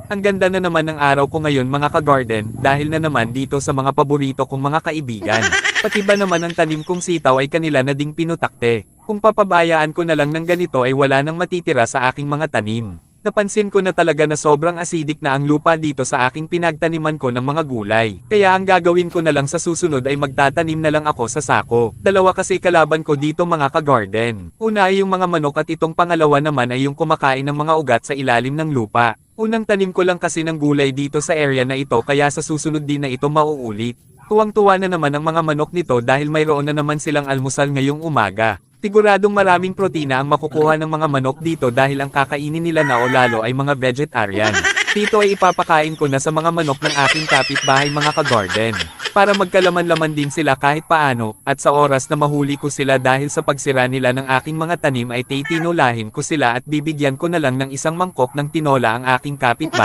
Ang ganda na naman ng araw ko ngayon mga ka-garden, dahil na naman dito sa mga paborito kong mga kaibigan. Pati ba naman ang tanim kong sitaw ay kanila na ding pinutakte. Kung papabayaan ko na lang ng ganito ay wala nang matitira sa aking mga tanim. Napansin ko na talaga na sobrang acidic na ang lupa dito sa aking pinagtaniman ko ng mga gulay. Kaya ang gagawin ko na lang sa susunod ay magtatanim na lang ako sa sako. Dalawa kasi kalaban ko dito mga ka-garden. Una ay yung mga manok at itong pangalawa naman ay yung kumakain ng mga ugat sa ilalim ng lupa. Unang tanim ko lang kasi ng gulay dito sa area na ito kaya sa susunod din na ito mauulit. Tuwang-tuwa na naman ang mga manok nito dahil mayroon na naman silang almusal ngayong umaga. Siguradong maraming protina ang makukuha ng mga manok dito dahil ang kakainin nila na o lalo ay mga vegetarian. Dito ay ipapakain ko na sa mga manok ng aking kapitbahay mga ka-garden. Para magkalaman-laman din sila kahit paano, at sa oras na mahuli ko sila dahil sa pagsira nila ng aking mga tanim ay titinolahin ko sila at bibigyan ko na lang ng isang mangkok ng tinola ang aking kapitbahay.